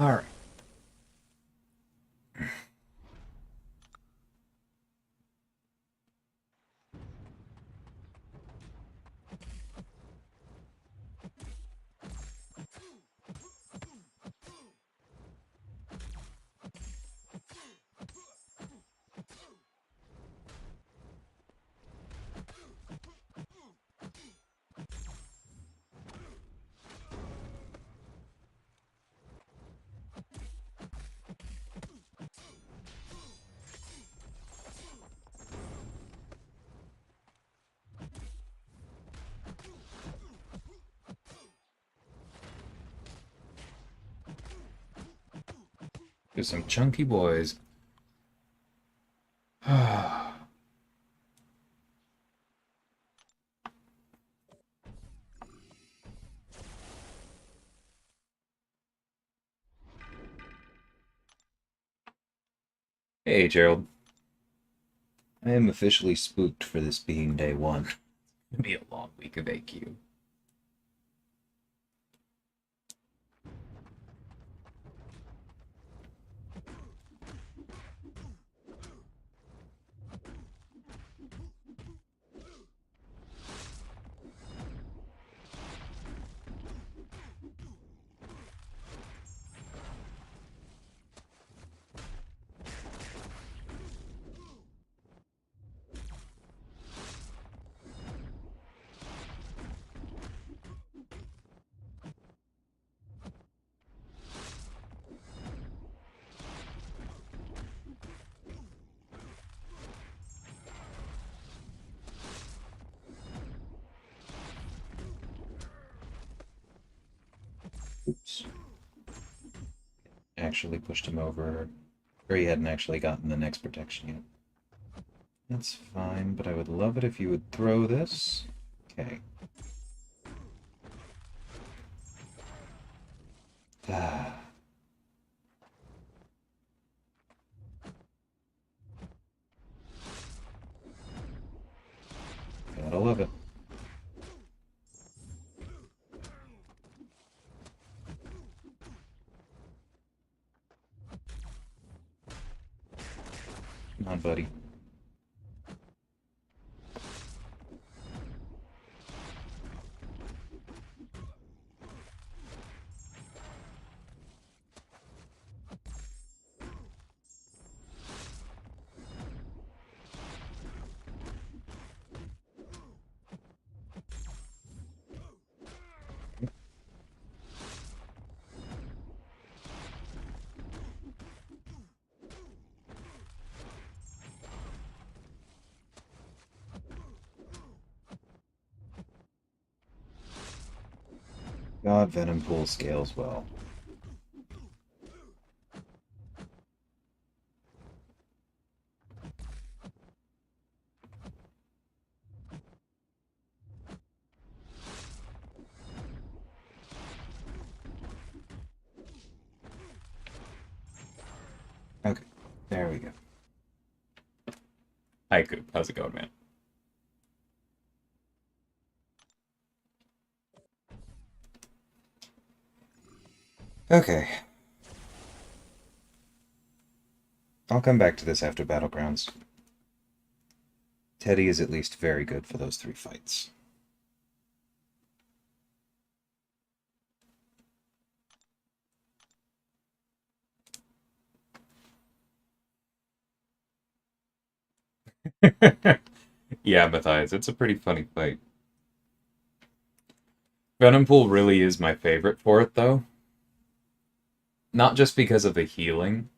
All right. Do some chunky boys. Hey, Gerald. I am officially spooked for this being day one. It'll be a long week of AQ. Oops. Actually pushed him over, or he hadn't actually gotten the next protection yet. That's fine, but I would love it if you would throw this. Okay. Ah, gotta love it. Come on, buddy. God, Venom Pool scales well. Okay, there we go. Hi, Coop. How's it going, man? Okay. I'll come back to this after Battlegrounds. Teddy is at least very good for those 3 fights. Yeah, Matthias, it's a pretty funny fight. Venompool really is my favorite for it, though. Not just because of the healing,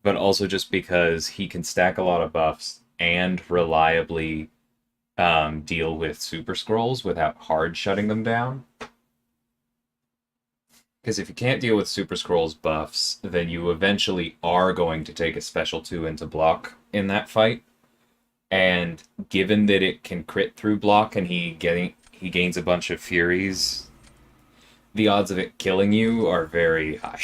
but also just because he can stack a lot of buffs and reliably deal with super scrolls without hard shutting them down. Because if you can't deal with super scrolls buffs, then you eventually are going to take a special 2 into block in that fight. And given that it can crit through block and he gains a bunch of furies, the odds of it killing you are very high.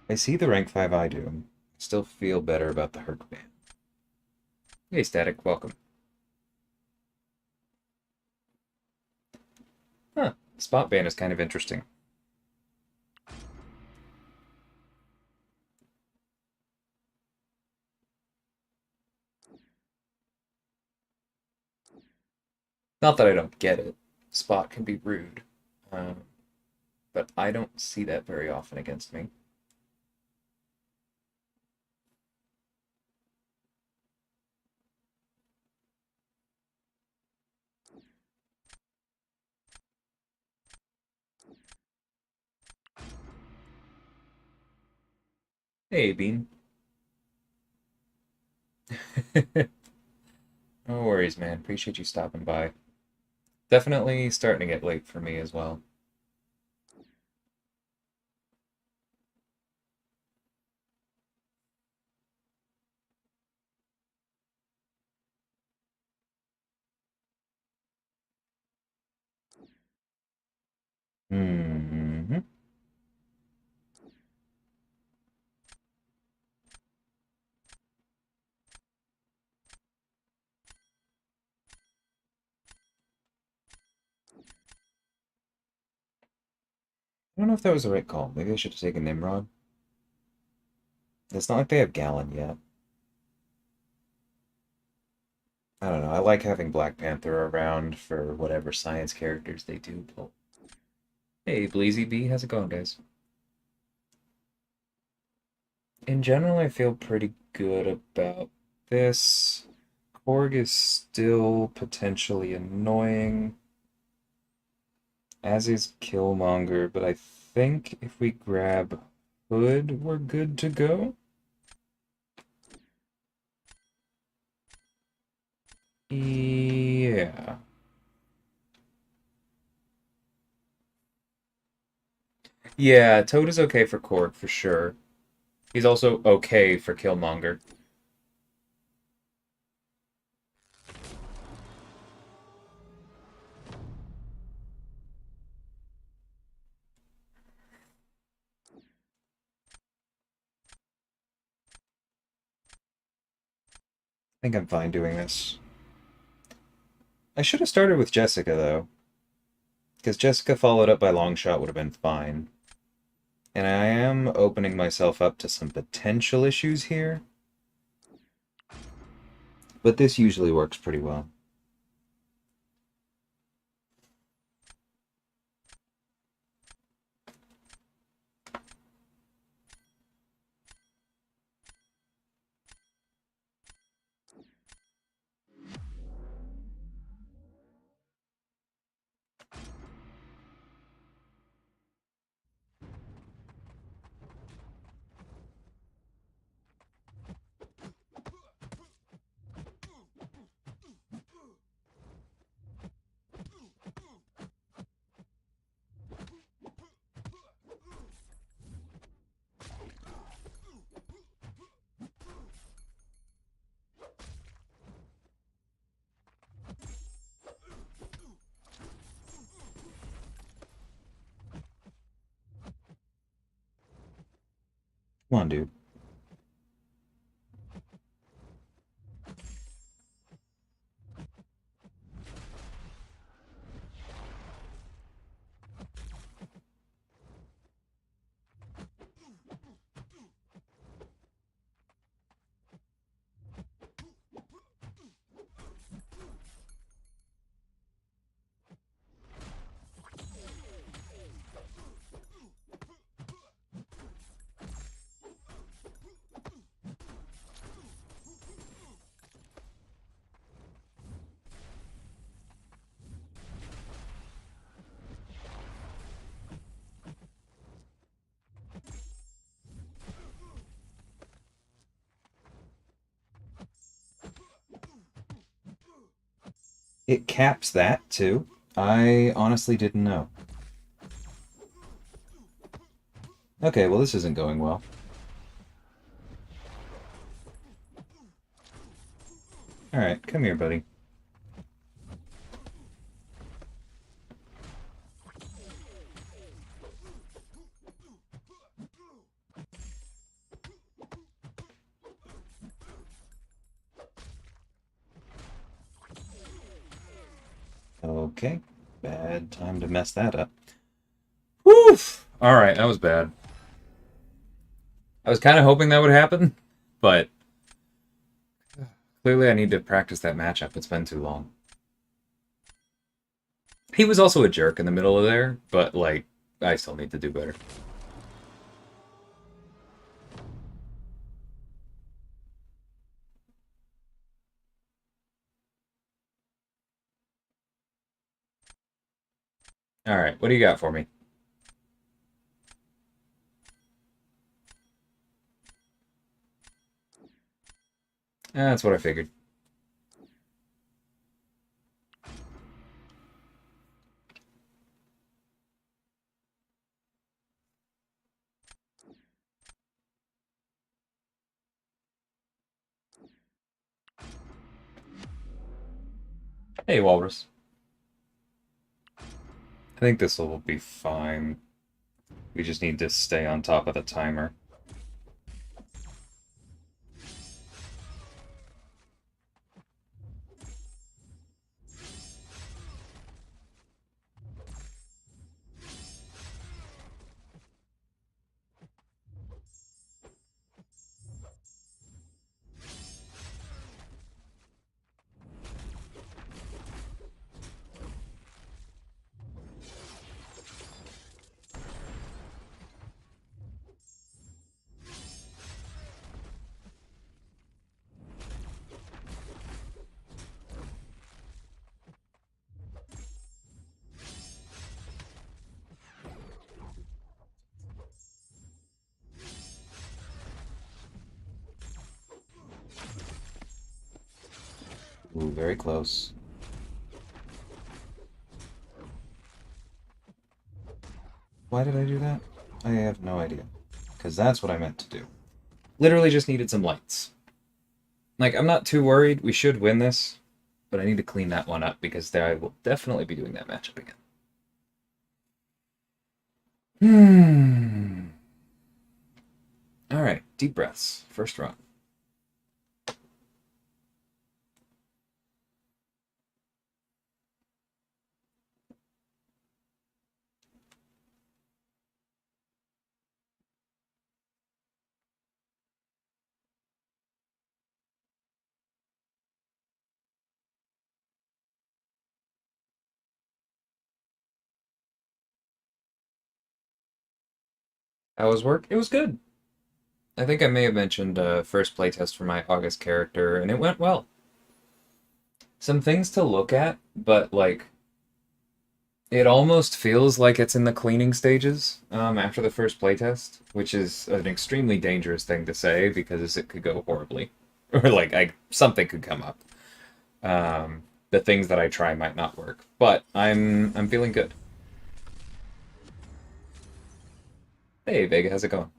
I see the rank 5 I do. I still feel better about the Herc ban. Hey, Static, welcome. Huh, spot ban is kind of interesting. Not that I don't get it. Spot can be rude. But I don't see that very often against me. Hey, Bean. No worries, man. Appreciate you stopping by. Definitely starting to get late for me as well. Hmm. I don't know if that was the right call. Maybe I should have taken Nimrod. It's not like they have Gallon yet. I don't know. I like having Black Panther around for whatever science characters they do pull. Hey, Bleezy B, how's it going, guys? In general, I feel pretty good about this. Korg is still potentially annoying, as is Killmonger, but I think if we grab Hood, we're good to go. Yeah. Yeah, Toad is okay for Korg for sure. He's also okay for Killmonger. I think I'm fine doing this. I should have started with Jessica, though. Because Jessica followed up by Longshot would have been fine. And I am opening myself up to some potential issues here. But this usually works pretty well. Come on, dude. It caps that, too. I honestly didn't know. Okay, well, this isn't going well. Alright, come here, buddy. Okay. Bad time to mess that up. Woof! Alright, that was bad. I was kind of hoping that would happen, but clearly I need to practice that matchup. It's been too long. He was also a jerk in the middle of there, but, like, I still need to do better. Alright, what do you got for me? That's what I figured. Hey, Walrus. I think this will be fine. We just need to stay on top of the timer. Ooh, very close. Why did I do that? I have no idea. Because that's what I meant to do. Literally just needed some lights. Like, I'm not too worried. We should win this. But I need to clean that one up because I will definitely be doing that matchup again. Alright, deep breaths. First run. How was work? It was good. I think I may have mentioned first playtest for my August character, and it went well. Some things to look at, but like it almost feels like it's in the cleaning stages after the first playtest, which is an extremely dangerous thing to say because it could go horribly, or like something could come up. The things that I try might not work, but I'm feeling good. Hey Vega, how's it going?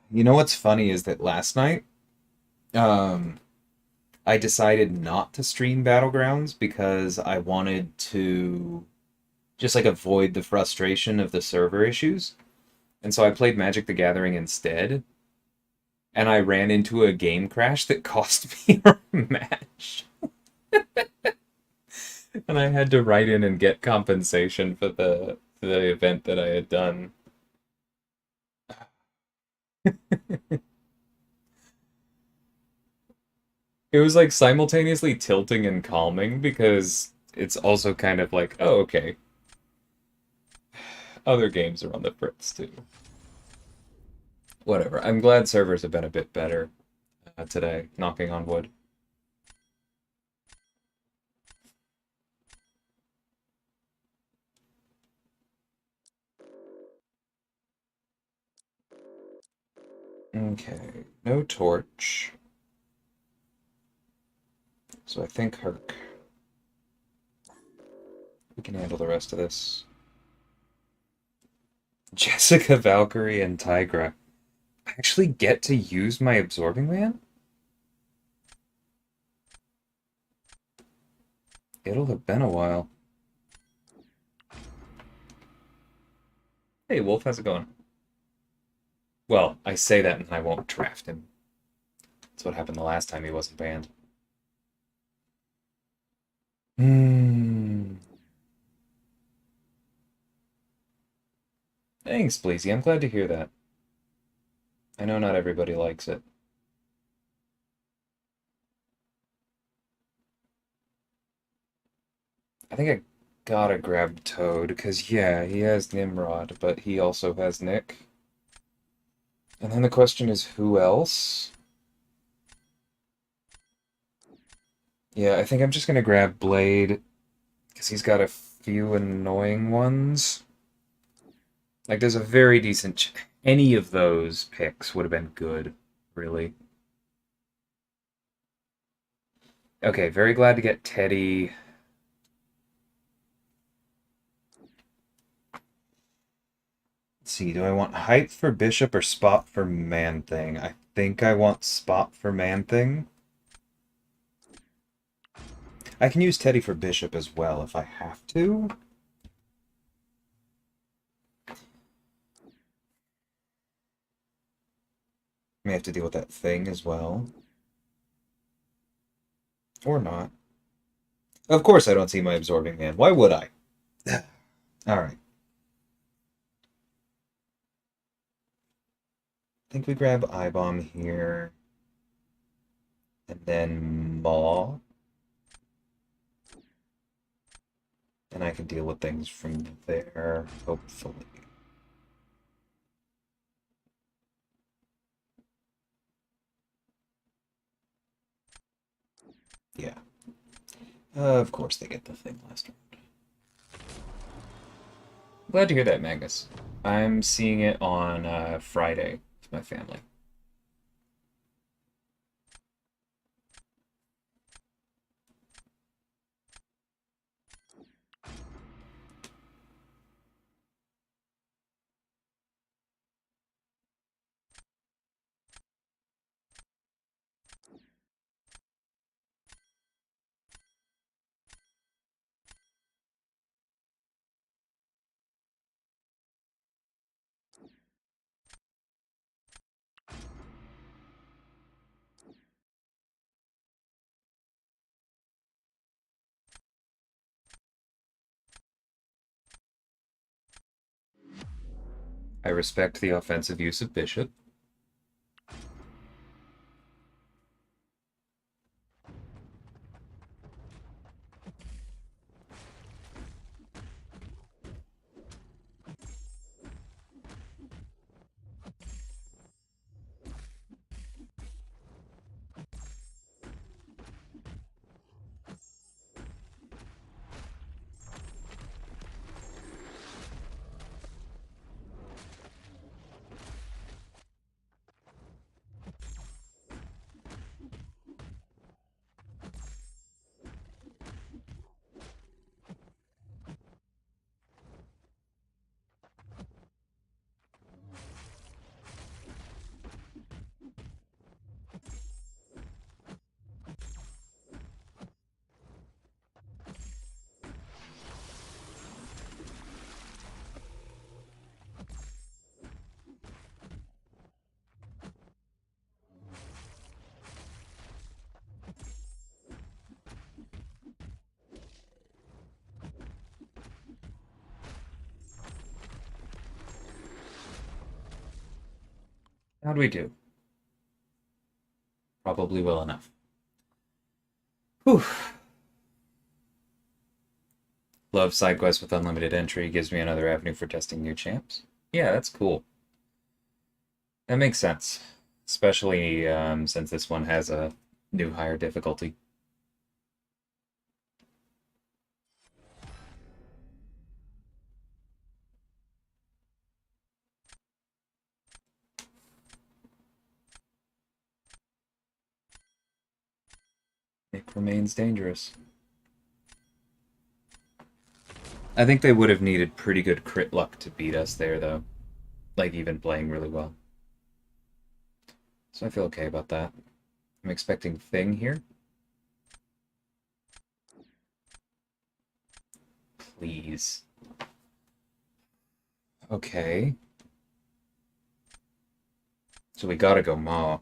You know what's funny is that last night, um, I decided not to stream Battlegrounds because I wanted to just like avoid the frustration of the server issues. And so I played Magic the Gathering instead, and I ran into a game crash that cost me a match. And I had to write in and get compensation for the event that I had done. It was like simultaneously tilting and calming because it's also kind of like, oh, okay, other games are on the fritz too. Whatever. I'm glad servers have been a bit better today, knocking on wood. Okay, no torch. So I think Herc. We can handle the rest of this. Jessica, Valkyrie, and Tigra. I actually get to use my Absorbing Man? It'll have been a while. Hey, Wolf, how's it going? Well, I say that and I won't draft him. That's what happened the last time he wasn't banned. Hmm. Thanks, Bleezy. I'm glad to hear that. I know not everybody likes it. I think I gotta grab Toad, because, yeah, he has Nimrod, but he also has Nick. And then the question is, who else? Yeah, I think I'm just gonna grab Blade, because he's got a few annoying ones. Like, there's a very decent... Any of those picks would have been good, really. Okay, very glad to get Teddy. Let's see, do I want height for Bishop or spot for Man-Thing? I think I want spot for Man-Thing. I can use Teddy for Bishop as well if I have to. May have to deal with that thing as well. Or not. Of course I don't see my Absorbing Man. Why would I? Alright. I think we grab I-Bomb here. And then Maw. And I can deal with things from there, hopefully. Yeah. Of course they get the thing last round. Glad to hear that, Magnus. I'm seeing it on Friday with my family. I respect the offensive use of Bishop. How do we do? Probably well enough. Whew. Love side quests with unlimited entry. Gives me another avenue for testing new champs. Yeah, that's cool. That makes sense. Especially since this one has a new higher difficulty. It remains dangerous. I think they would have needed pretty good crit luck to beat us there, though. Like, even playing really well. So I feel okay about that. I'm expecting Thing here. Please. Okay. So we gotta go Maw.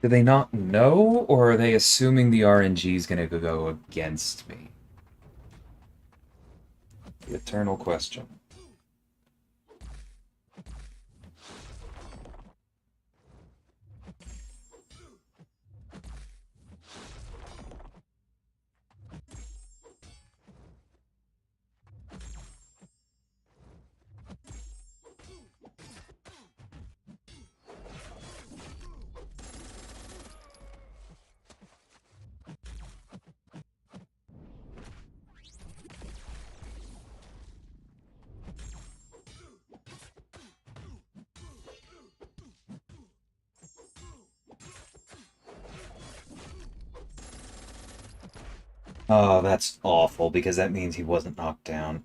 Do they not know, or are they assuming the RNG is gonna go against me? The eternal question. Oh, that's awful, because that means he wasn't knocked down.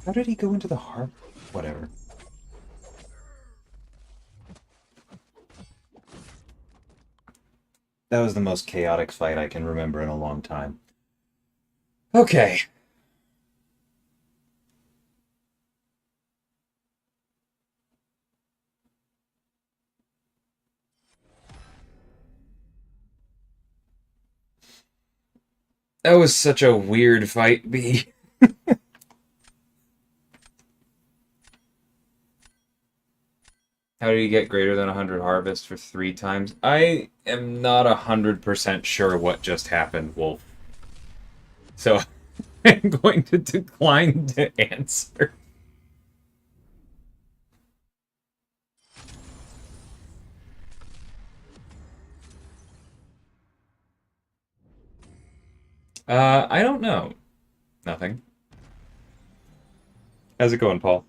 How did he go into the heart? Whatever. That was the most chaotic fight I can remember in a long time. Okay. That was such a weird fight, B. How did he get greater than 100 harvest for 3 times? I am not 100% sure what just happened, Wolf. So I'm going to decline to answer. I don't know. Nothing. How's it going, Paul?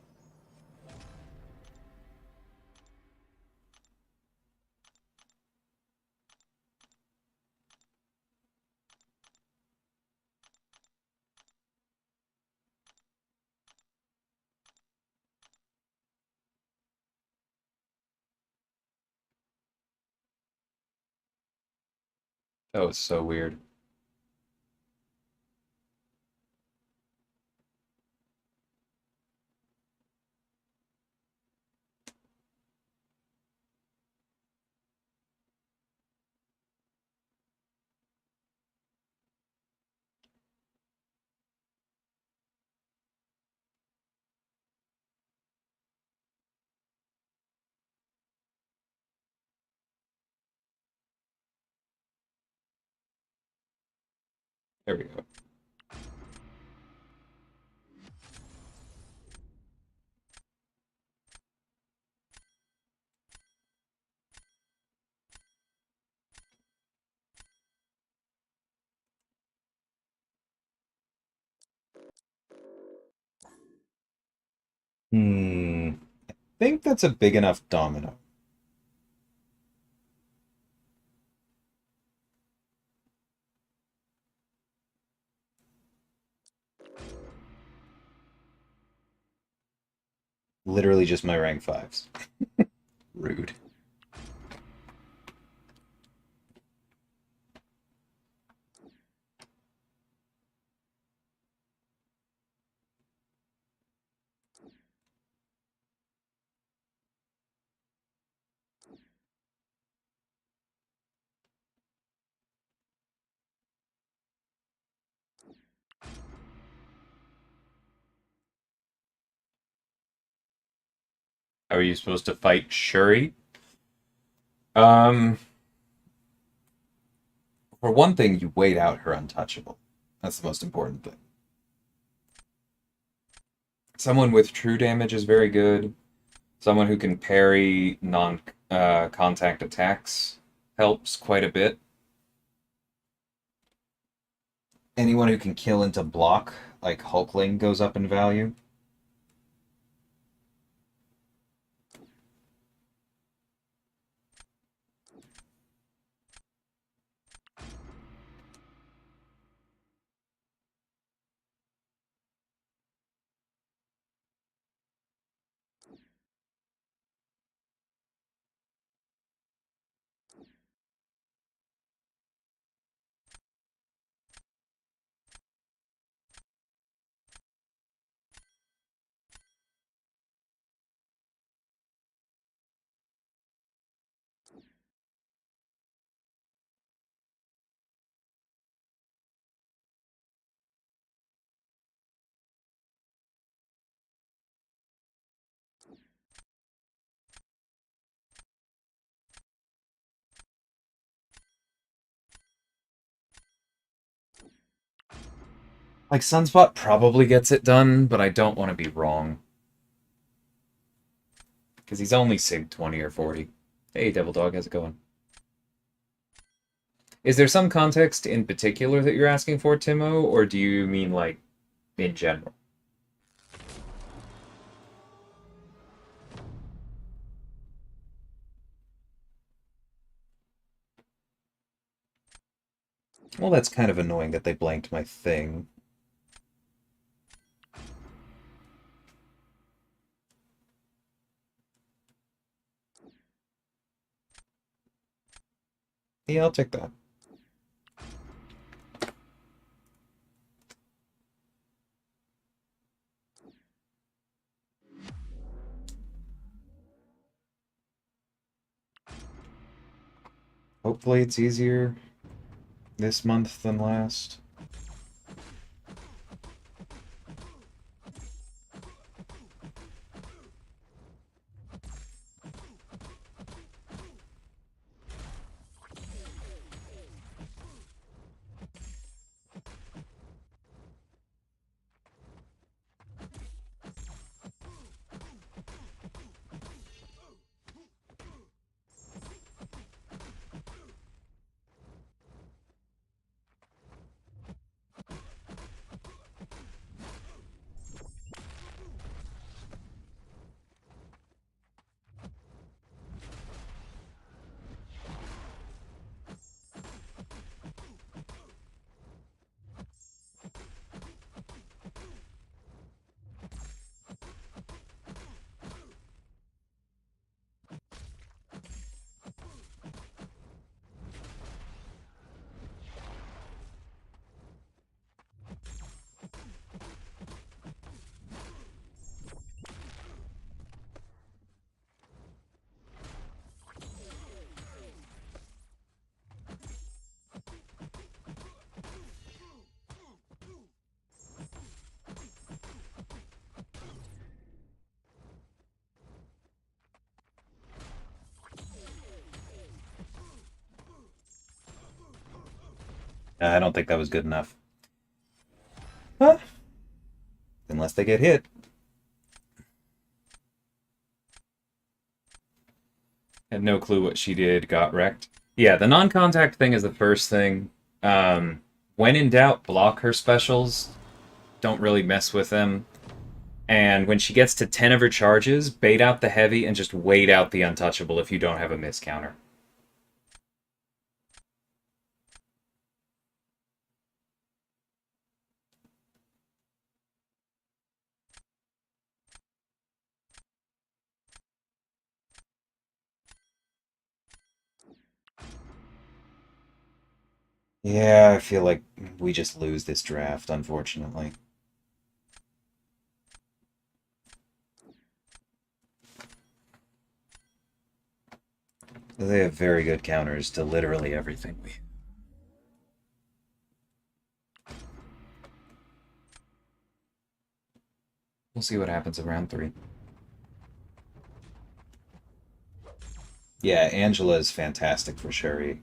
That was so weird. There we go. I think that's a big enough domino. Literally just my rank 5s. Rude. How are you supposed to fight Shuri? Um, for one thing, you wait out her untouchable. That's the most important thing. Someone with true damage is very good. Someone who can parry non-contact attacks helps quite a bit. Anyone who can kill into block, like Hulkling, goes up in value. Like, Sunspot probably gets it done, but I don't want to be wrong. Because he's only SIG 20 or 40. Hey, Devil Dog, how's it going? Is there some context in particular that you're asking for, Timo, or do you mean, like, in general? Well, that's kind of annoying that they blanked my thing. Yeah, I'll take that. Hopefully it's easier this month than last. I don't think that was good enough. Huh? Unless they get hit. Had no clue what she did, got wrecked. Yeah, the non-contact thing is the first thing. When in doubt, block her specials. Don't really mess with them. And when she gets to 10 of her charges, bait out the heavy and just wait out the untouchable if you don't have a miss counter. Yeah, I feel like we just lose this draft, unfortunately. They have very good counters to literally everything. We'll see what happens in round 3. Yeah, Angela is fantastic for Sherry.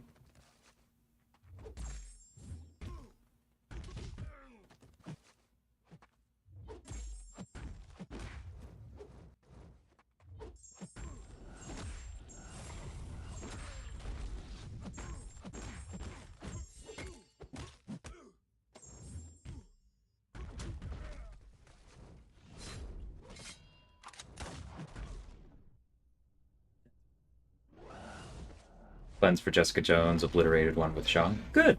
Cleanse for Jessica Jones, obliterated one with Sean. Good.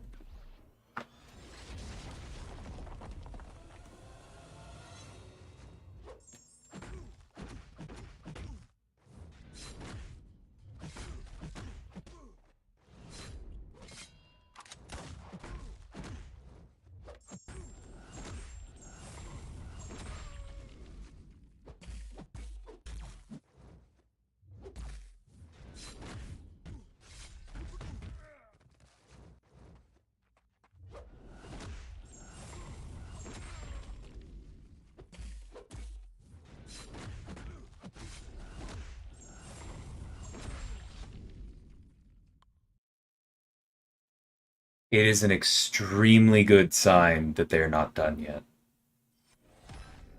It is an extremely good sign that they're not done yet.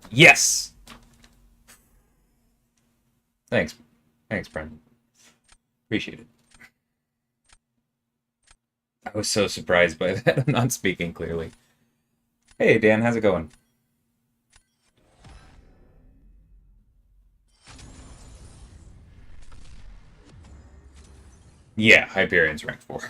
Yes! Thanks. Thanks, Brendan. Appreciate it. I was so surprised by that. I'm not speaking clearly. Hey, Dan, how's it going? Yeah, Hyperion's rank 4.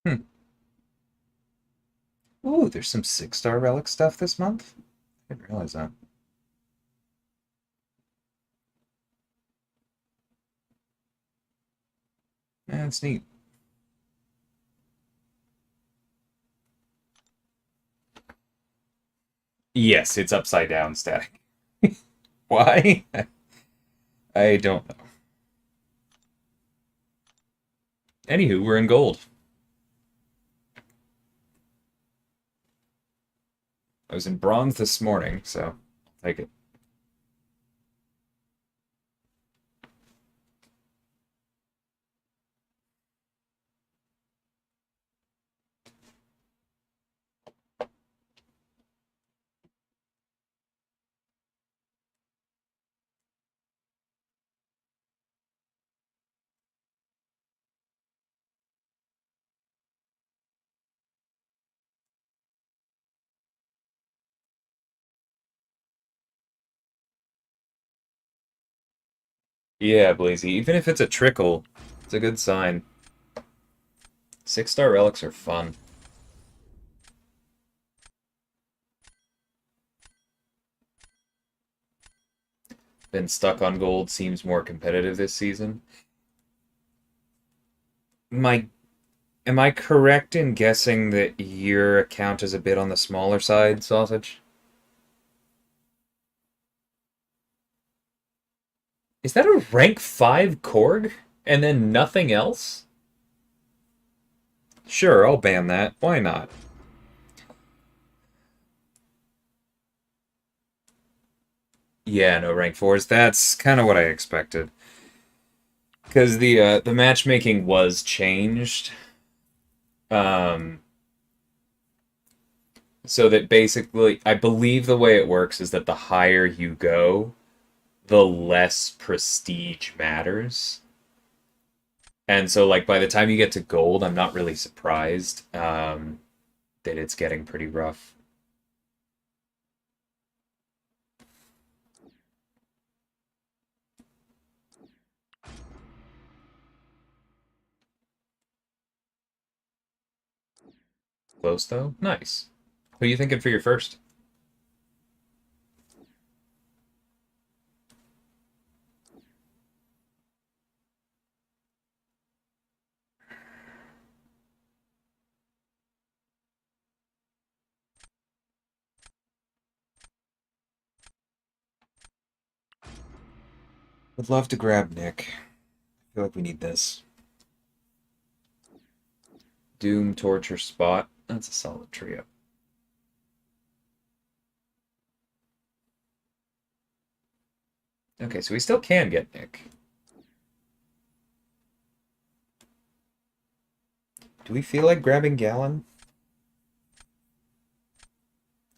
Hmm. Ooh, there's some 6-star relic stuff this month? I didn't realize that. That's neat. Yes, it's upside down static. Why? I don't know. Anywho, we're in gold. I was in bronze this morning, so I'll take it. Yeah, Blazy, even if it's a trickle, it's a good sign. 6-star relics are fun. Been stuck on gold seems more competitive this season. My, am I correct in guessing that your account is a bit on the smaller side, Sausage? Is that a rank 5 Korg? And then nothing else? Sure, I'll ban that. Why not? Yeah, no rank 4s. That's kind of what I expected. Because the matchmaking was changed. Um, so that basically, I believe the way it works is that the higher you go, the less prestige matters. And so, like, by the time you get to gold, I'm not really surprised that it's getting pretty rough. Close, though? Nice. Who are you thinking for your first? Would love to grab Nick. I feel like we need this. Doom, Torture, Spot. That's a solid trio. Okay, so we still can get Nick. Do we feel like grabbing Gallon?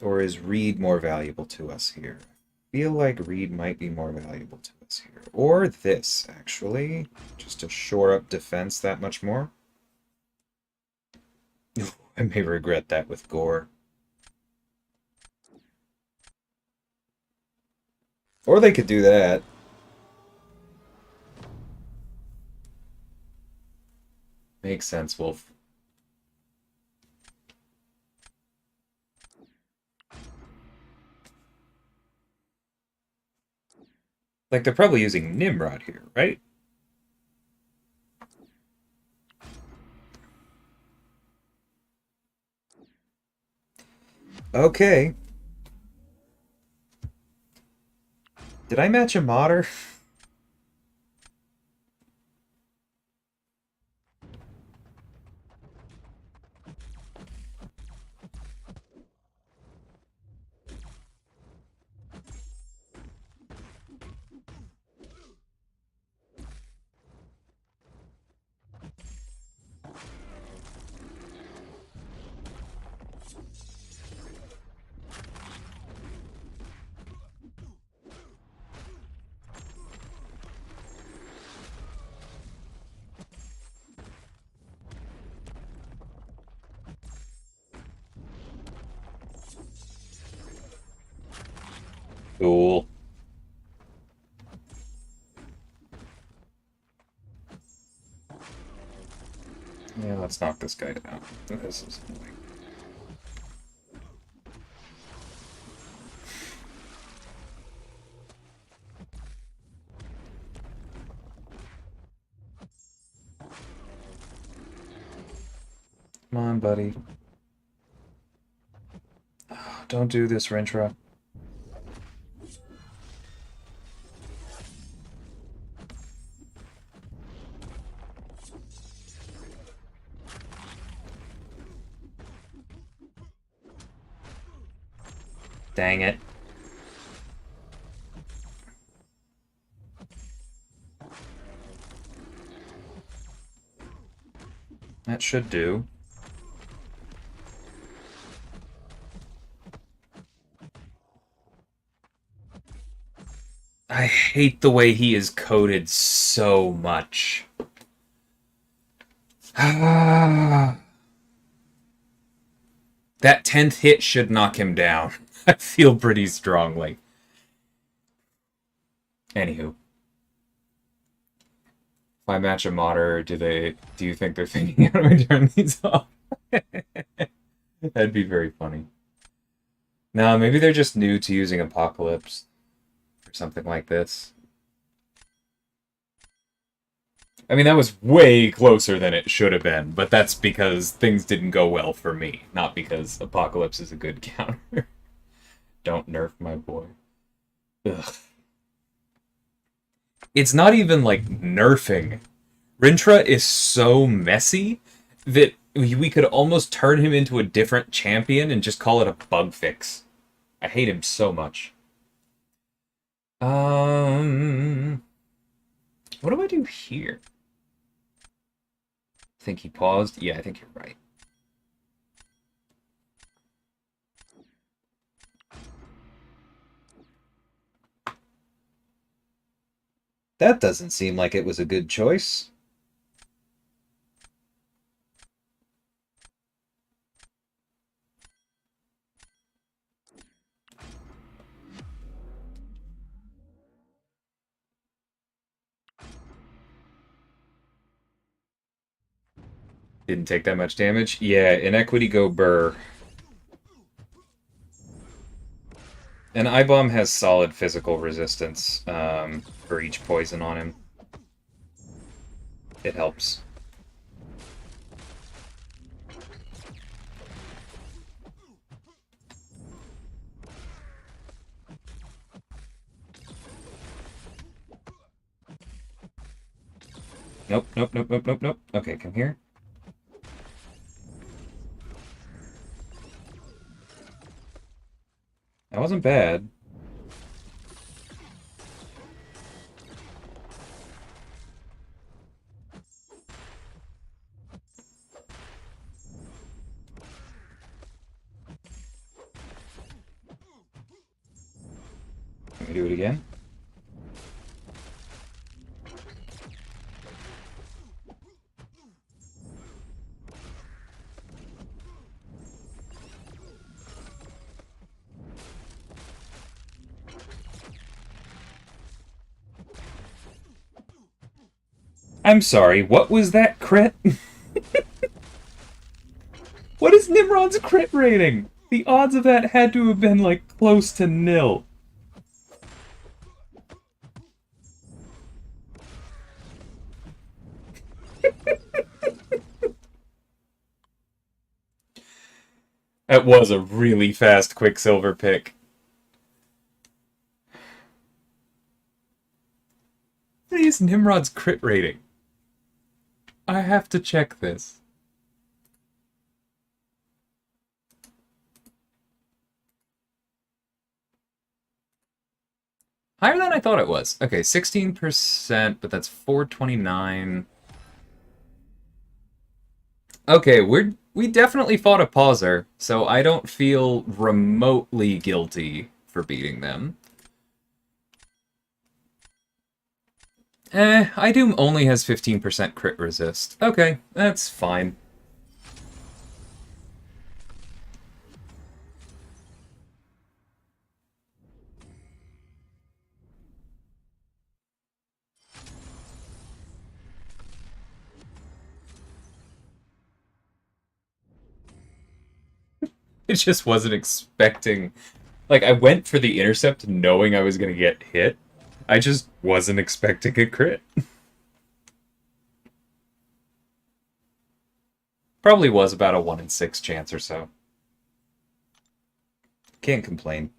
Or is Reed more valuable to us here? I feel like Reed might be more valuable to us here. Or this, actually. Just to shore up defense that much more. I may regret that with Gore. Or they could do that. Makes sense, Wolf. Like, they're probably using Nimrod here, right? Okay. Did I match a modder? Cool. Yeah, let's knock this guy down. This is annoying. Come on, buddy. Oh, don't do this, Rintra. Dang it. That should do. I hate the way he is coded so much. That 10th hit should knock him down. I feel pretty strongly. Anywho. If I match a modder, do you think they're thinking how do I turn these off? That'd be very funny. No, maybe they're just new to using Apocalypse or something like this. I mean, that was way closer than it should have been, but that's because things didn't go well for me, not because Apocalypse is a good counter. Don't nerf my boy. Ugh. It's not even like nerfing. Rintra is so messy that we could almost turn him into a different champion and just call it a bug fix. I hate him so much. What do I do here? Think he paused? Yeah, I think you're right. That doesn't seem like it was a good choice. Didn't take that much damage. Yeah, Inequity go burr. And I-Bomb has solid physical resistance for each poison on him. It helps. Nope, nope, nope, nope, nope, nope. Okay, come here. That wasn't bad. Let me do it again. I'm sorry, what was that crit? What is Nimrod's crit rating? The odds of that had to have been, like, close to nil. That was a really fast Quicksilver pick. What is Nimrod's crit rating? I have to check this. Higher than I thought it was. Okay, 16%, but that's 429. Okay, we definitely fought a pauser, so I don't feel remotely guilty for beating them. Idum only has 15% crit resist. Okay, that's fine. I just wasn't expecting... Like, I went for the intercept knowing I was going to get hit. I just wasn't expecting a crit. Probably was about a 1 in 6 chance or so. Can't complain.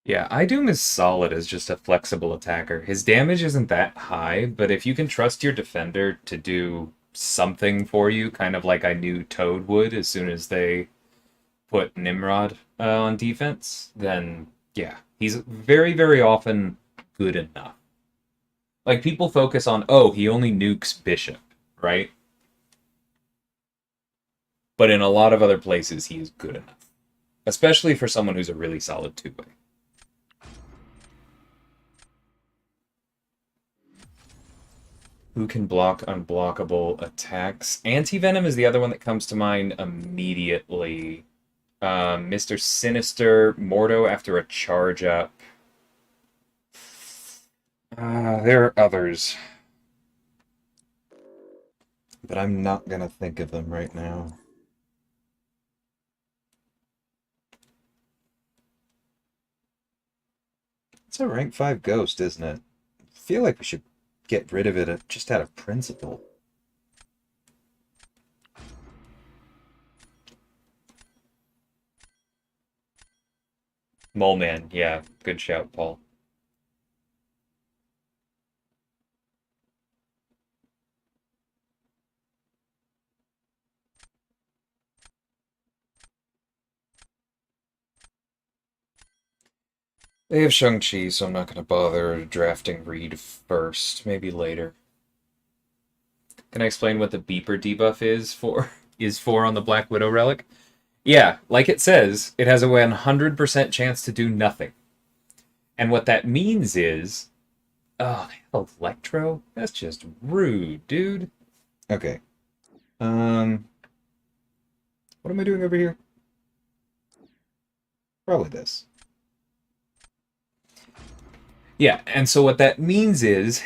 Yeah, Idum is solid as just a flexible attacker. His damage isn't that high, but if you can trust your defender to do something for you, kind of like I knew Toad would as soon as they put Nimrod on defense, then yeah, he's very, very often good enough. Like, people focus on, oh, he only nukes Bishop, right? But in a lot of other places, he is good enough. Especially for someone who's a really solid two-way. Who can block unblockable attacks? Anti-Venom is the other one that comes to mind immediately. Mr. Sinister, Mordo after a charge up. There are others. But I'm not gonna think of them right now. It's a rank 5 ghost, isn't it? I feel like we should get rid of it just out of principle. Mole Man, yeah, good shout, Paul. They have Shang-Chi, so I'm not going to bother drafting Reed first. Maybe later. Can I explain what the beeper debuff is for on the Black Widow relic? Yeah, like it says, it has a 100% chance to do nothing. And what that means is... Oh, they have Electro? That's just rude, dude. Okay. What am I doing over here? Probably this. Yeah, and so what that means is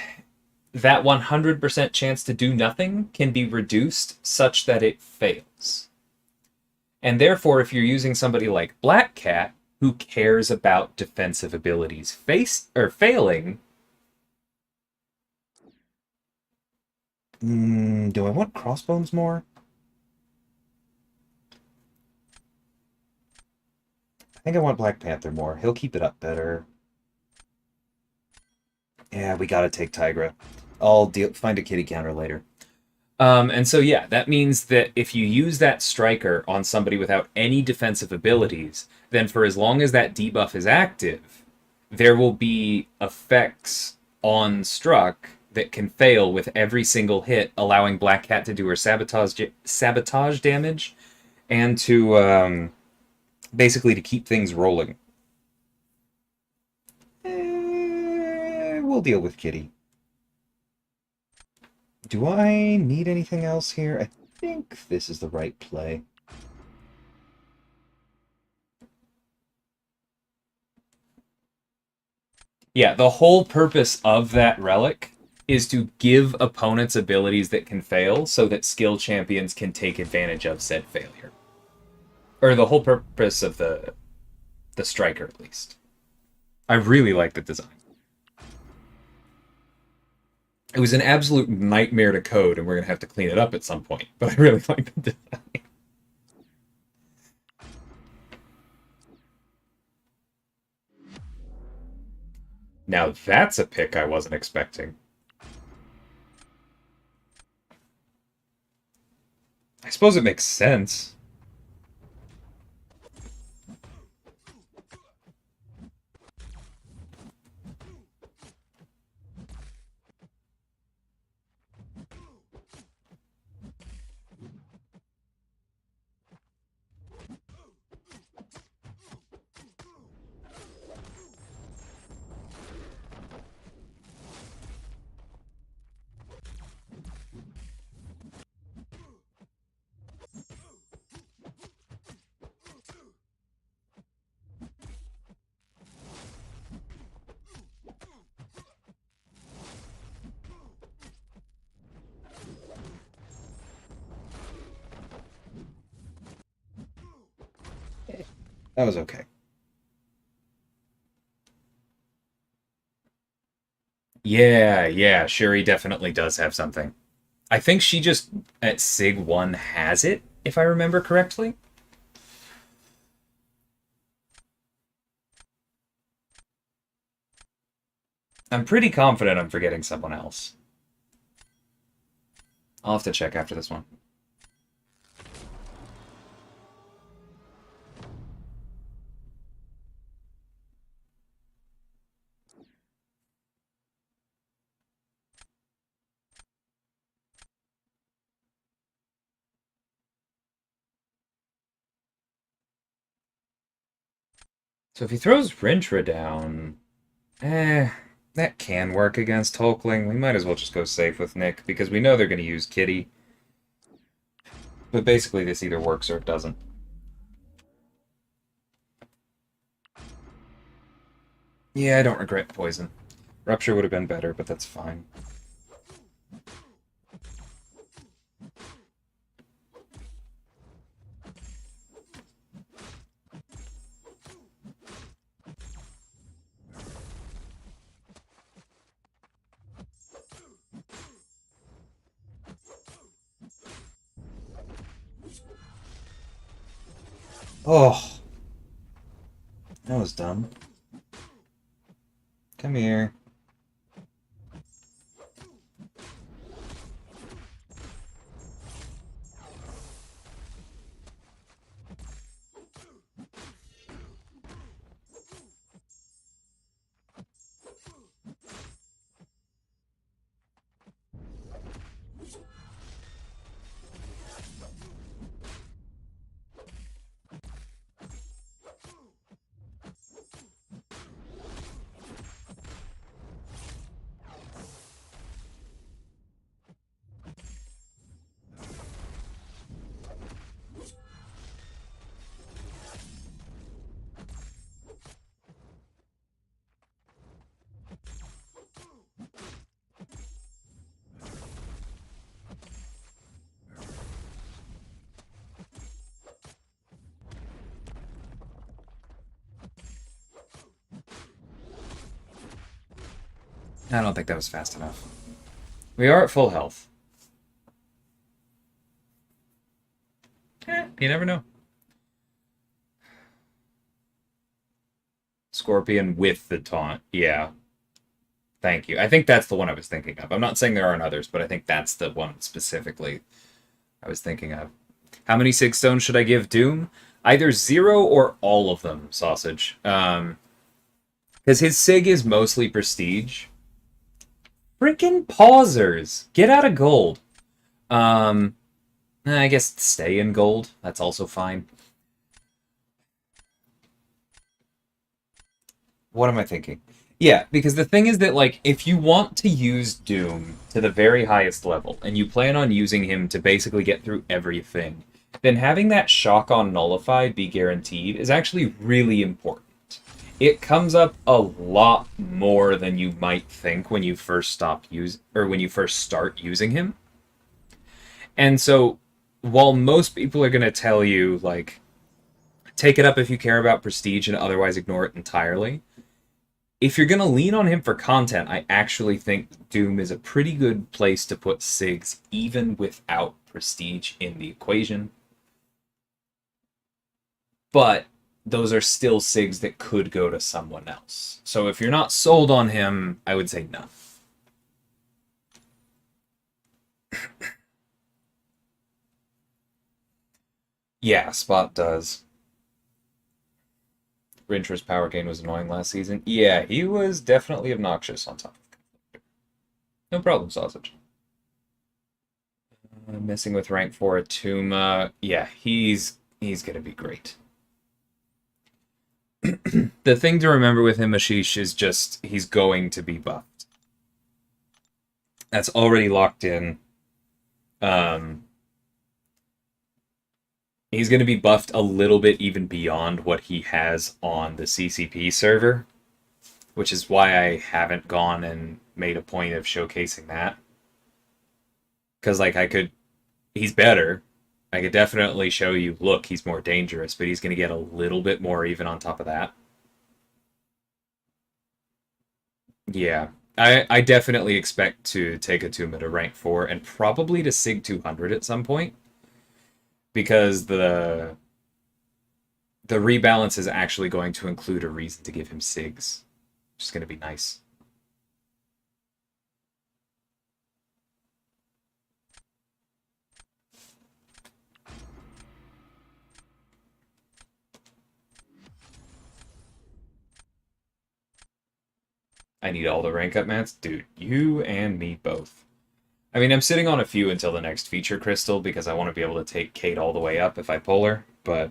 that 100% chance to do nothing can be reduced such that it fails. And therefore, if you're using somebody like Black Cat, who cares about defensive abilities failing... do I want Crossbones more? I think I want Black Panther more. He'll keep it up better. Yeah, we gotta take Tigra. I'll find a kitty counter later. And so, yeah, that means that if you use that striker on somebody without any defensive abilities, then for as long as that debuff is active, there will be effects on Struck that can fail with every single hit, allowing Black Cat to do her sabotage damage and to basically to keep things rolling. We'll deal with Kitty. Do I need anything else here? I think this is the right play. Yeah, the whole purpose of that relic is to give opponents abilities that can fail so that skill champions can take advantage of said failure. or the whole purpose of the striker at least. I really like the design. It was an absolute nightmare to code, and we're gonna have to clean it up at some point. But I really like the design. Now that's a pick I wasn't expecting. I suppose it makes sense. That was okay. Yeah, Shuri definitely does have something. I think she just, at Sig 1, has it, if I remember correctly. I'm pretty confident I'm forgetting someone else. I'll have to check after this one. So if he throws Rintra down, that can work against Hulkling. We might as well just go safe with Nick, because we know they're going to use Kitty. But basically this either works or it doesn't. Yeah, I don't regret poison. Rupture would have been better, but that's fine. Oh, that was dumb. Come here. I don't think that was fast enough. We are at full health. You never know. Scorpion with the taunt. Yeah. Thank you. I think that's the one I was thinking of. I'm not saying there aren't others, but I think that's the one specifically I was thinking of. How many Sig Stones should I give Doom? Either 0 or all of them, Sausage. Because his Sig is mostly prestige. Freaking pausers! Get out of gold. I guess stay in gold. That's also fine. What am I thinking? Yeah, because the thing is that, like, if you want to use Doom to the very highest level, and you plan on using him to basically get through everything, then having that shock on nullified be guaranteed is actually really important. It comes up a lot more than you might think when you first start using him. And so, while most people are going to tell you, like, take it up if you care about prestige and otherwise ignore it entirely. If you're going to lean on him for content, I actually think Doom is a pretty good place to put Sigs even without prestige in the equation. But those are still Sigs that could go to someone else. So if you're not sold on him, I would say no. Yeah, Spot does. Rintra's power gain was annoying last season. Yeah, he was definitely obnoxious on top of it. No problem, Sausage. Messing with rank 4 Atuma. Yeah, he's going to be great. The thing to remember with him, Ashish, is just he's going to be buffed. That's already locked in. He's going to be buffed a little bit even beyond what he has on the CCP server, which is why I haven't gone and made a point of showcasing that. Because, like, he's better. I could definitely show you, look, he's more dangerous, but he's going to get a little bit more even on top of that. Yeah. I definitely expect to take Atuma to rank 4 and probably to Sig 200 at some point. Because the rebalance is actually going to include a reason to give him Sigs. Which is going to be nice. I need all the rank up mats? Dude, you and me both. I mean, I'm sitting on a few until the next feature crystal because I want to be able to take Kate all the way up if I pull her, but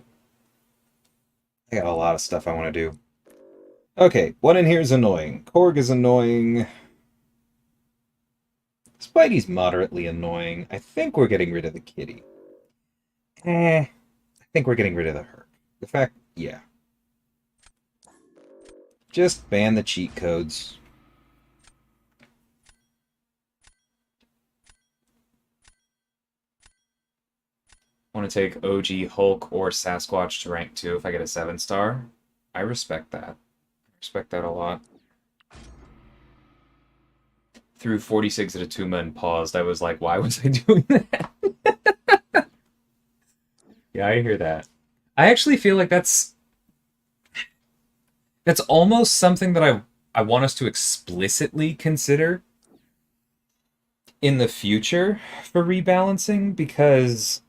I got a lot of stuff I want to do. Okay, what in here is annoying? Korg is annoying. Spidey's moderately annoying. I think we're getting rid of the kitty. I think we're getting rid of the Herc. The fact, yeah. Just ban the cheat codes. Want to take OG Hulk or Sasquatch to rank 2 if I get a 7-star. I respect that. I respect that a lot. Threw 46 at Atuma and paused. I was like, why was I doing that? Yeah, I hear that. I actually feel like that's almost something that I want us to explicitly consider in the future for rebalancing, because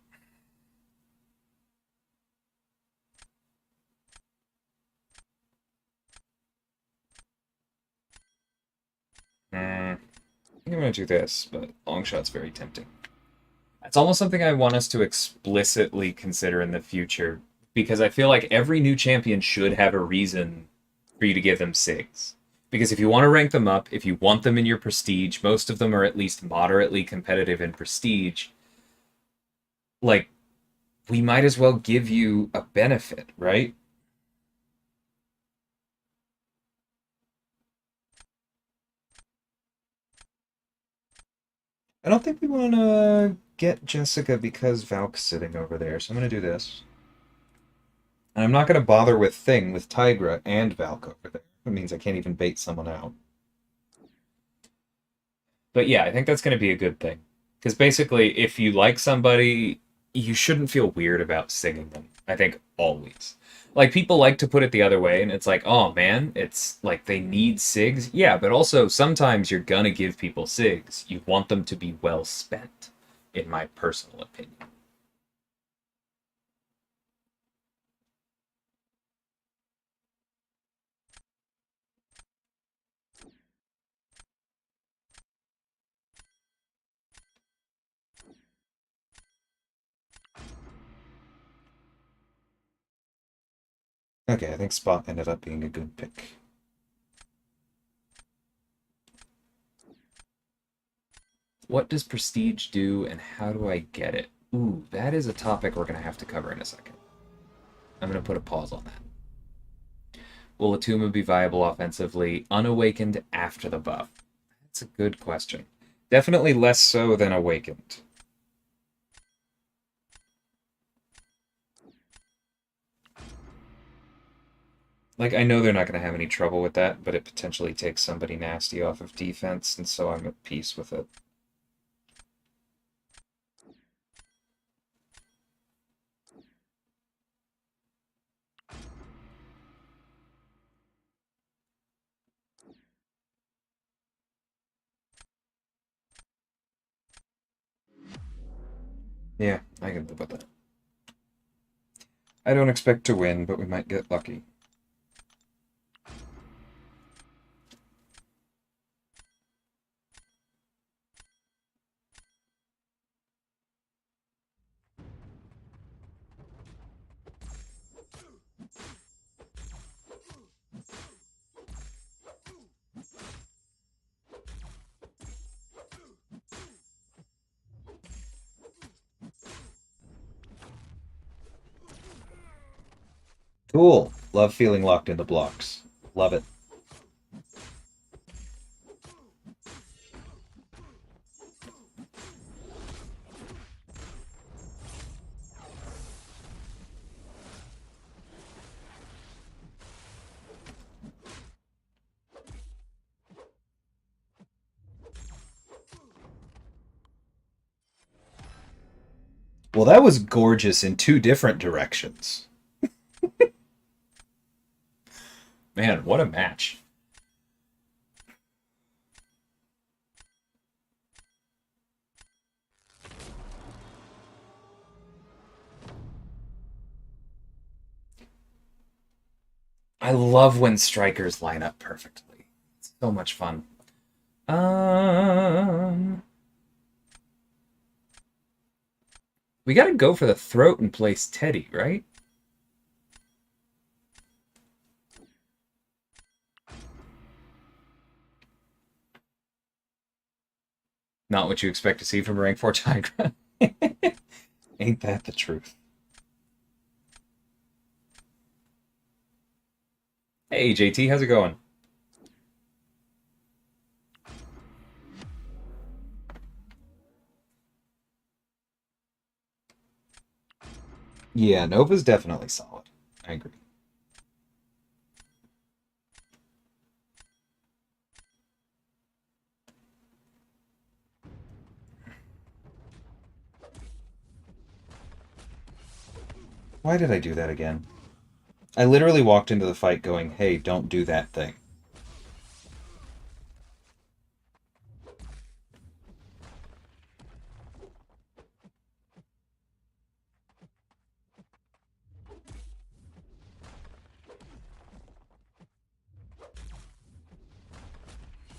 I'm going to do this, but long shot's very tempting. It's almost something I want us to explicitly consider in the future, because I feel like every new champion should have a reason for you to give them Sigs. Because if you want to rank them up, if you want them in your prestige, most of them are at least moderately competitive in prestige, like, we might as well give you a benefit, right? I don't think we want to get Jessica because Valk's sitting over there, so I'm going to do this. And I'm not going to bother with Thing with Tigra and Valk over there. It means I can't even bait someone out. But yeah, I think that's going to be a good thing. Because basically, if you like somebody, you shouldn't feel weird about singing them. I think always. Like, people like to put it the other way, and it's like, oh man, it's like they need SIGs. Yeah, but also sometimes you're gonna give people SIGs. You want them to be well spent, in my personal opinion. Okay, I think Spot ended up being a good pick. What does Prestige do, and how do I get it? Ooh, that is a topic we're going to have to cover in a second. I'm going to put a pause on that. Will Atuma be viable offensively, unawakened after the buff? That's a good question. Definitely less so than awakened. Like, I know they're not going to have any trouble with that, but it potentially takes somebody nasty off of defense, and so I'm at peace with it. Yeah, I can live with that. I don't expect to win, but we might get lucky. Cool. Love feeling locked into blocks. Love it. Well, that was gorgeous in two different directions. Man, what a match. I love when strikers line up perfectly. It's so much fun. We gotta go for the throat and place Teddy, right? Not what you expect to see from a rank 4 Tigra. Ain't that the truth? Hey, JT, how's it going? Yeah, Nova's definitely solid. I agree. Why did I do that again? I literally walked into the fight going, hey, don't do that thing.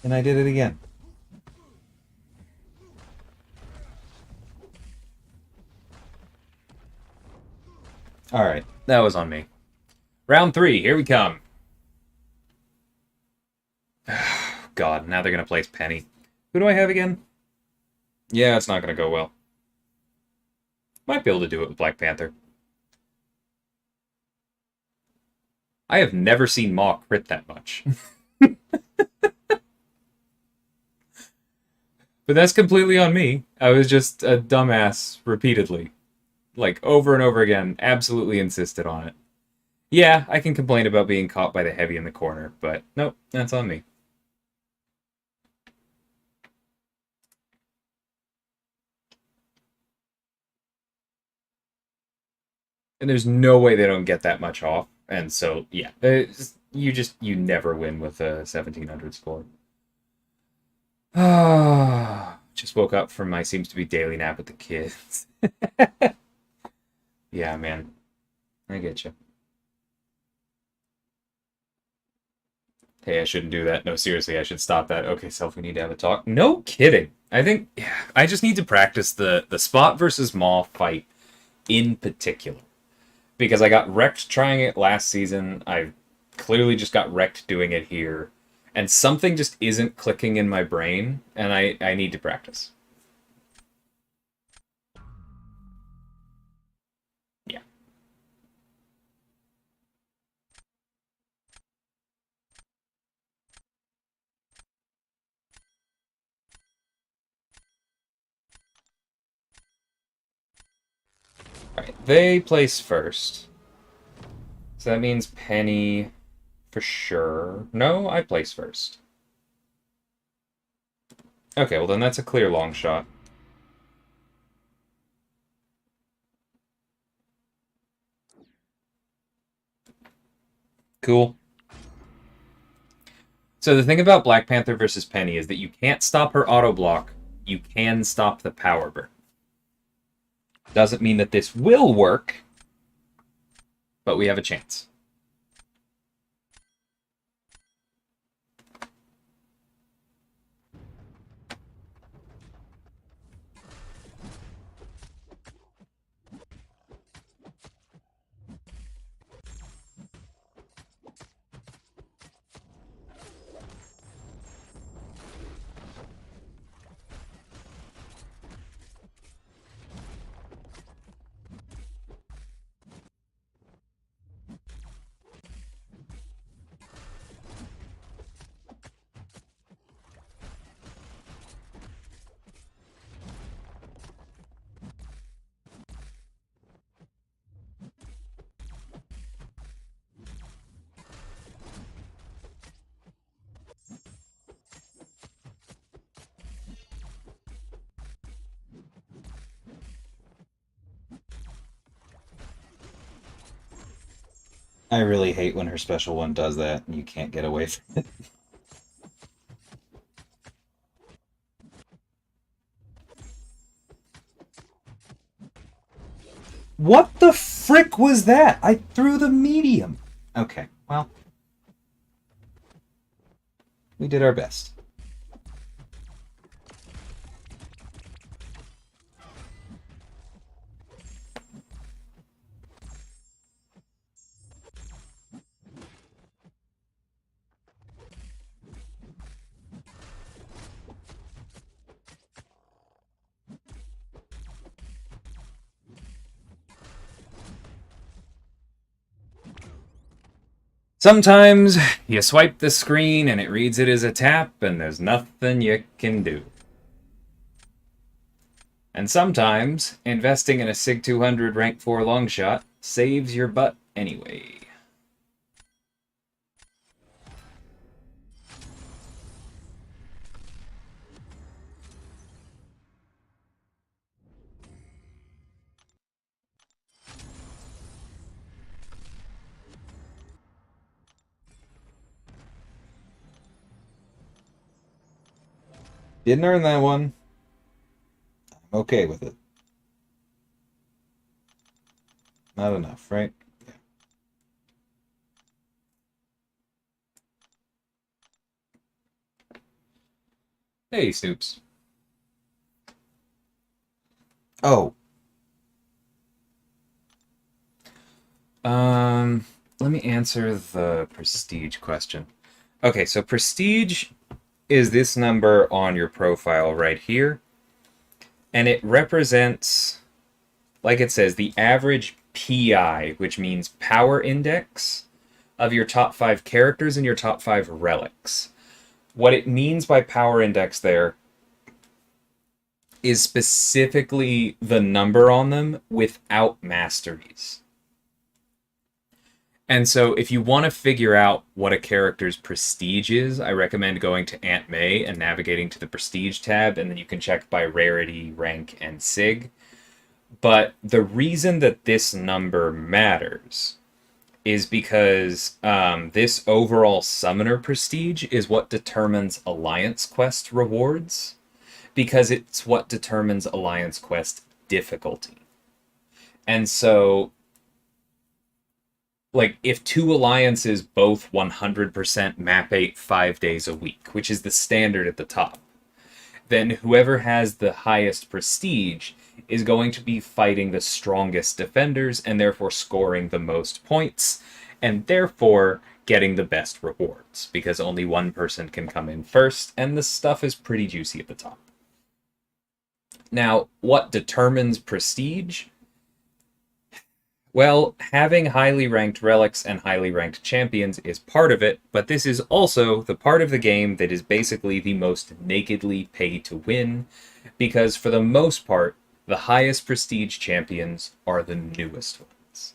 And I did it again. Alright, that was on me. Round 3, here we come. God, now they're gonna place Penny. Who do I have again? Yeah, it's not gonna go well. Might be able to do it with Black Panther. I have never seen Maw crit that much. But that's completely on me. I was just a dumbass repeatedly. Like, over and over again, absolutely insisted on it. Yeah, I can complain about being caught by the heavy in the corner, but nope, that's on me. And there's no way they don't get that much off. And so, yeah, you never win with a 1700 score. Ah, just woke up from my seems to be daily nap with the kids. Yeah, man, I get you. Hey, I shouldn't do that. No, seriously, I should stop that. Okay, Self, we need to have a talk. No kidding. I think yeah, I just need to practice the spot versus Maul fight in particular because I got wrecked trying it last season. I clearly just got wrecked doing it here, and something just isn't clicking in my brain, and I need to practice. Yeah. All right, they place first, so that means Penny. for sure. No, I place first. Okay, well then that's a clear long shot. Cool. So the thing about Black Panther versus Penny is that you can't stop her auto block. You can stop the power burn. Doesn't mean that this will work, but we have a chance. I really hate when her special one does that and you can't get away from it. What the frick was that? I threw the medium. Okay, well, we did our best. Sometimes you swipe the screen and it reads it as a tap and there's nothing you can do. And sometimes investing in a SIG 200 rank 4 long shot saves your butt anyway. Didn't earn that one. I'm okay with it. Not enough, right? Yeah. Hey, Snoops. Oh. Let me answer the prestige question. Okay, so prestige is this number on your profile right here. And it represents, like it says, the average PI, which means power index, of your top 5 characters and your top 5 relics. What it means by power index there is specifically the number on them without masteries. And so if you want to figure out what a character's prestige is, I recommend going to Aunt May and navigating to the prestige tab, and then you can check by rarity, rank, and SIG. But the reason that this number matters is because this overall summoner prestige is what determines Alliance Quest rewards, because it's what determines Alliance Quest difficulty. And so, like, if 2 alliances both 100% map 8 5 days a week, which is the standard at the top, then whoever has the highest prestige is going to be fighting the strongest defenders and therefore scoring the most points and therefore getting the best rewards, because only one person can come in first and the stuff is pretty juicy at the top. Now, what determines prestige? Well, having highly ranked relics and highly ranked champions is part of it, but this is also the part of the game that is basically the most nakedly pay to win, because for the most part, the highest prestige champions are the newest ones.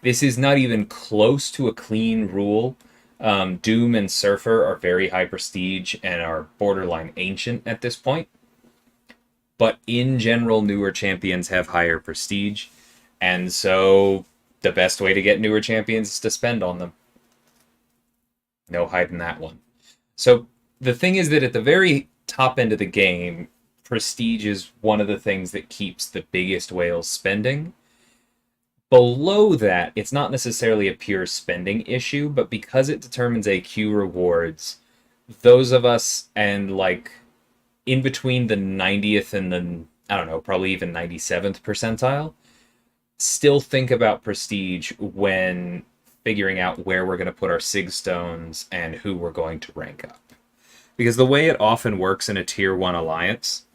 This is not even close to a clean rule Doom and Surfer are very high prestige and are borderline ancient at this point. But in general, newer champions have higher prestige. And so the best way to get newer champions is to spend on them. No hiding that one. So the thing is that at the very top end of the game, prestige is one of the things that keeps the biggest whales spending. Below that, it's not necessarily a pure spending issue, but because it determines AQ rewards, those of us and like in between the 90th and the, I don't know, probably even 97th percentile, still think about prestige when figuring out where we're going to put our sig stones and who we're going to rank up. Because the way it often works in a tier 1 alliance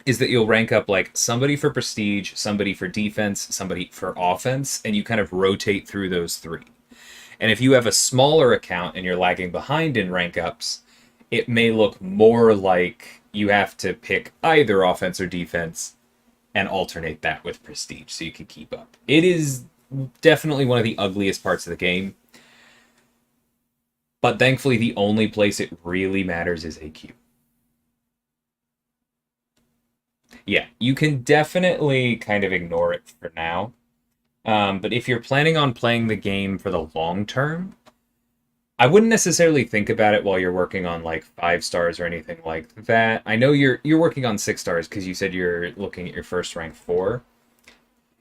is that you'll rank up like somebody for prestige, somebody for defense, somebody for offense, and you kind of rotate through those three. And if you have a smaller account and you're lagging behind in rank ups, it may look more like you have to pick either offense or defense and alternate that with prestige so you can keep up. It is definitely one of the ugliest parts of the game. But thankfully, the only place it really matters is AQ. Yeah, you can definitely kind of ignore it for now. But if you're planning on playing the game for the long term, I wouldn't necessarily think about it while you're working on like 5 stars or anything like that. I know you're working on 6 stars because you said you're looking at your first rank 4.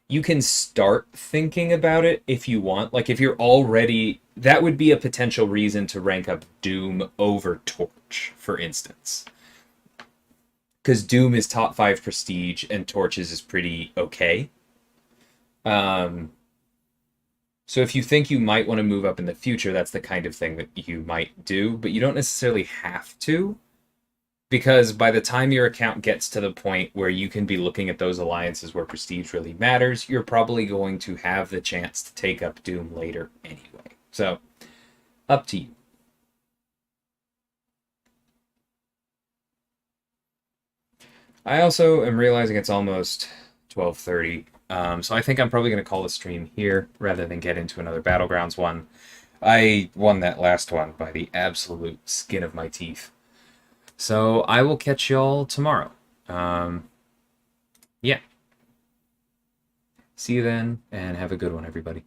You can start thinking about it if you want. Like if you're already, that would be a potential reason to rank up Doom over Torch, for instance. Because Doom is top 5 prestige and Torches is pretty okay. So if you think you might want to move up in the future, that's the kind of thing that you might do, but you don't necessarily have to, because by the time your account gets to the point where you can be looking at those alliances where prestige really matters, you're probably going to have the chance to take up Doom later anyway. So, up to you. I also am realizing it's almost 12:30. So I think I'm probably going to call the stream here rather than get into another Battlegrounds one. I won that last one by the absolute skin of my teeth. So I will catch y'all tomorrow. Yeah. See you then, and have a good one, everybody.